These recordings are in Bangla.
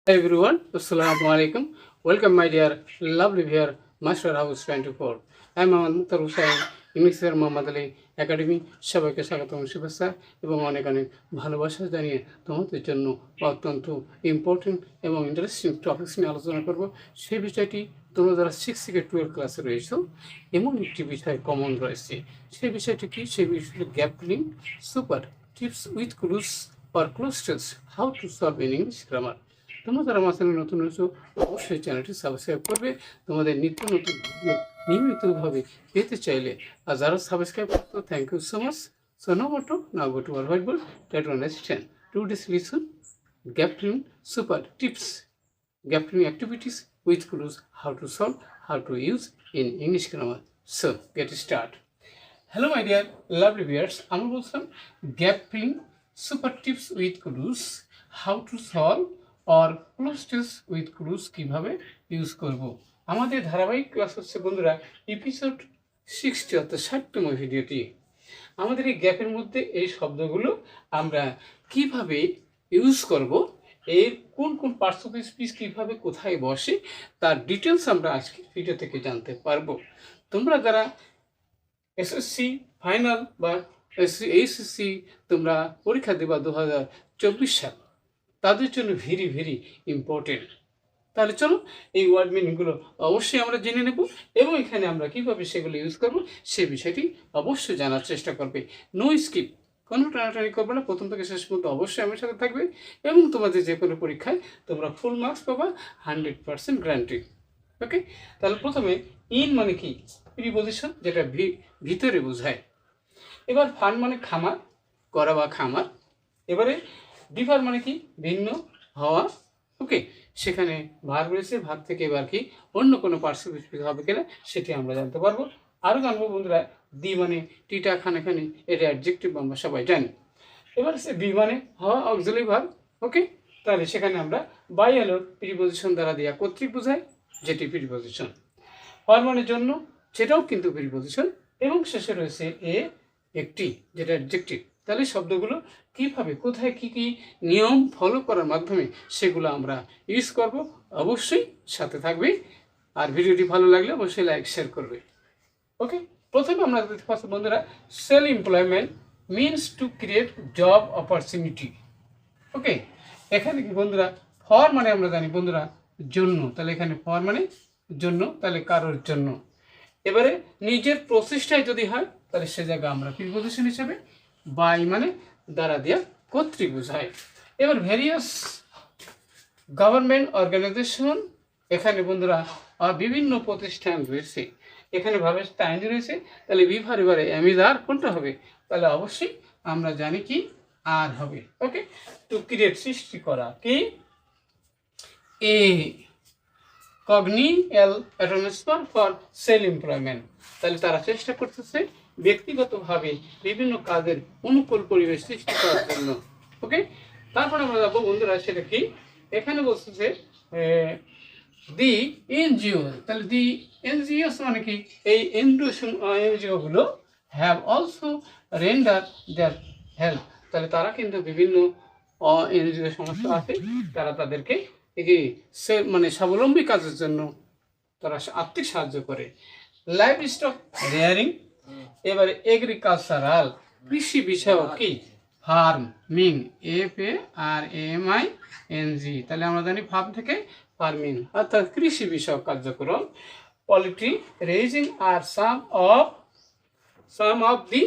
Hi everyone, Assalamu alaikum. Welcome my dear lovely viewer, Master House 24. I am Mohammad Mukhtar Hussain, ইংলিশের মোহাম্মদ আলী একাডেমি। সবাইকে স্বাগতম, শুভেচ্ছা এবং অনেক অনেক ভালোবাসা জানিয়ে তোমাদের জন্য অত্যন্ত ইম্পর্টেন্ট এবং ইন্টারেস্টিং টপিকস নিয়ে আলোচনা করব। সেই বিষয়টি তোমরা যারা 6 থেকে 12 ক্লাসে রয়েছো এমন একটি বিষয় কমন রয়েছে। সেই বিষয়টি কি? সেই বিষয়টি gap filling super tips with clues or cloze how to solve in English grammar. তোমরা যারা আমার চ্যানেলে নতুন হয়েছো অবশ্যই চ্যানেলটি সাবস্ক্রাইব করবে তোমাদের নিত্য নতুন ভিডিও নিয়মিতভাবে পেতে চাইলে। আর যারা সাবস্ক্রাইব করতো thank you so much. So now go to our whiteboard. Try to understand today's lesson gap filling super tips, gap filling activities with clues, how to solve, how to use in English grammar. So get start. Hello my dear lovely viewers, আমি বলছিলাম gap filling super tips with clues, how to solve or cloze with clues কিভাবে ইউজ করব। আমাদের ধারাবাহিক ক্লাস হচ্ছে বন্ধুরা এপিসোড 60 অর্থাৎ 60তম ভিডিওটি। আমাদের এই গ্যাপের মধ্যে এই শব্দগুলো আমরা কিভাবে ইউজ করব, এর কোন কোন পার্টস অফ স্পিচ কীভাবে কোথায় বসে তার ডিটেলস আমরা আজকে ভিডিও থেকে জানতে পারবো। তোমরা যারা এসএসসি ফাইনাল বা এইচএসসি তোমরা পরীক্ষা দেবা 2024 সাল, তাদের জন্য ভেরি ভেরি ইম্পর্টেন্ট। তাহলে চলো এই ওয়ার্ড মিনিংগুলো অবশ্যই আমরা জেনে নেব এবং এখানে আমরা কীভাবে সেগুলো ইউজ করব সে বিষয়টি অবশ্যই জানার চেষ্টা করবে। নো স্কিপ, কোনো টানাটানি করবে না, প্রথম থেকে শেষ পর্যন্ত অবশ্যই আমার সাথে থাকবে এবং তোমাদের যে কোনো পরীক্ষায় তোমরা ফুল মার্কস পাবা 100% গ্যারান্টি। ওকে, তাহলে প্রথমে ইন মানে কি? প্রিপজিশন, যেটা ভিতরে বোঝায়। এবার ফান মানে খামার, করা বা খামার। এবারে ডিফার মানে কি? ভিন্ন হওয়া। ওকে, সেখানে ভার্ব রয়েছে, ভার্ব থেকে এবার কি অন্য কোনো পার্টস অফ স্পিচ হবে কিনা সেটি আমরা জানতে পারবো। আরও জানবো বন্ধুরা দি মানে টিটা খানে খানি, এটা অ্যাডজেক্টিভ আমরা সবাই জানি। এবার সে বি মানে হওয়া, অক্সিলারি ভার্ব। ওকে, তাহলে সেখানে আমরা বাই এলো প্রিপজিশন দ্বারা দেওয়া কর্তৃক বোঝায়, যেটি প্রিপজিশন। হওয়ার মানে জন্য, সেটাও কিন্তু প্রিপজিশন। এবং শেষে রয়েছে এ একটি, যেটা অ্যাডজেক্টিভ। তাহলে শব্দগুলো কীভাবে কোথায় কী কী নিয়ম ফলো করার মাধ্যমে সেগুলো আমরা ইউজ করব, অবশ্যই সাথে থাকবে। আর ভিডিওটি ভালো লাগলে অবশ্যই লাইক শেয়ার করবে। ওকে, প্রথমে আমরা দেখতে পাচ্ছি বন্ধুরা self employment means to create job opportunity. Okay, এখানে কি বন্ধুরা ফর মানে আমরা জানি বন্ধুরা জন্য, তাহলে এখানে ফর মানে জন্য, তাহলে কারোর জন্য। এবারে নিজের প্রচেষ্টায় যদি হয় তাহলে সে জায়গায় আমরা প্রিপজিশন হিসেবে বাই মানে দ্বারা দেওয়া কর্তৃক বোঝায়। এবার ভেরিয়াস গভর্নমেন্ট অর্গানাইজেশন, এখানে বন্ধুরা বিভিন্ন প্রতিষ্ঠান রয়েছে, এখানে ভাবে টাইম রয়েছে, তাহলে বিভার এবারে এমিদার কোনটা হবে? তাহলে অবশ্যই আমরা জানি কি আর হবে। ওকে, টু ক্রিয়েট সৃষ্টি করা কি এ কগনিয়াল অ্যাটমসফিয়ার ফর সেল এমপ্লয়মেন্ট, তাহলে তারা চেষ্টা করতেছে ব্যক্তিগতভাবে বিভিন্ন কাজের অনুকূল পরিবেশ সৃষ্টি করার জন্য। ওকে, তারপরে আমরা যাবো বন্ধুরা সেটা কি, এখানে বলতেছে দি এনজিও, তাহলে দি এনজিওস মানে কি? এই এনজিওগুলো have also render their help, তাহলে তারা কিন্তু বিভিন্ন এনজিও সংস্থা আছে, তারা তাদেরকে মানে স্বাবলম্বী কাজের জন্য তারা আর্থিক সাহায্য করে। লাইভ স্টক রেয়ারিং, এবারে এগ্রিকালচারাল কৃষি বিষয়ক কি ফার্মিং, FARMING, তাহলে আমরা জানি ফার্ম থেকে ফার্মিং অর্থাৎ কৃষি বিষয়ক কার্যক্রম। পোল্ট্রি রেজিং আর সাম অফ দি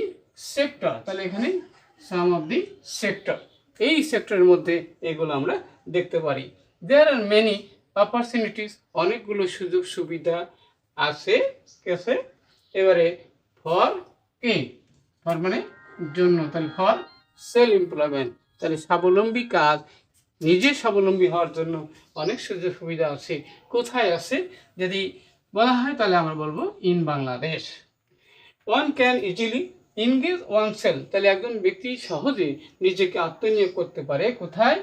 সেক্টর, তাহলে এখানে সাম অফ দি সেক্টর, এই সেক্টরের মধ্যে এগুলো আমরা দেখতে পারি। দেয়ার আর মেনি অপরচুনিটিস, অনেকগুলো সুযোগ সুবিধা আছে। কেসে এবারে ফর কি? ফর মানে জন্য, তাহলে ফর সেল এমপ্লয়মেন্ট, তাহলে স্বাবলম্বী কাজ, নিজে স্বাবলম্বী হওয়ার জন্য অনেক সুযোগ সুবিধা আছে। কোথায় আছে যদি বলা হয় তাহলে আমরা বলবো in Bangladesh. One can easily engage one cell, তাহলে একজন ব্যক্তি সহজে নিজেকে আত্মনিয়োগ করতে পারে কোথায়?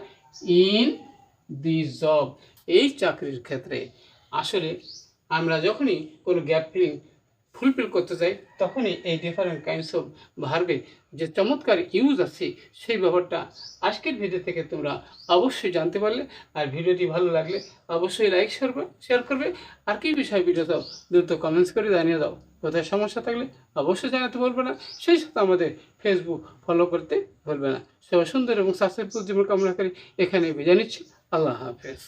ইন দি জব, এই চাকরির ক্ষেত্রে। আসলে আমরা যখনই কোনো গ্যাপ ফিলিং ফুলফিল করতে যাই তখনই এই ডিফারেন্ট কাইন্ডস অফ ভার্বে যে চমৎকার ইউজ আছে সেই ব্যাপারটা আজকের ভিডিও থেকে তোমরা অবশ্যই জানতে পারলে। আর ভিডিওটি ভালো লাগলে অবশ্যই লাইক শেয়ার করবে। আর কি বিষয় ভিডিওতে দ্রুত কমেন্টস করে জানিয়ে দাও। কোথায় সমস্যা থাকলে অবশ্যই জানাতে বলবে না। সেই সাথে আমাদের ফেসবুক ফলো করতে ভুলবে না। সবাই সুন্দর এবং সাকসেসফুল জীবন কামনা করি এখানে বিদায় নিচ্ছি। আল্লাহ হাফেজ।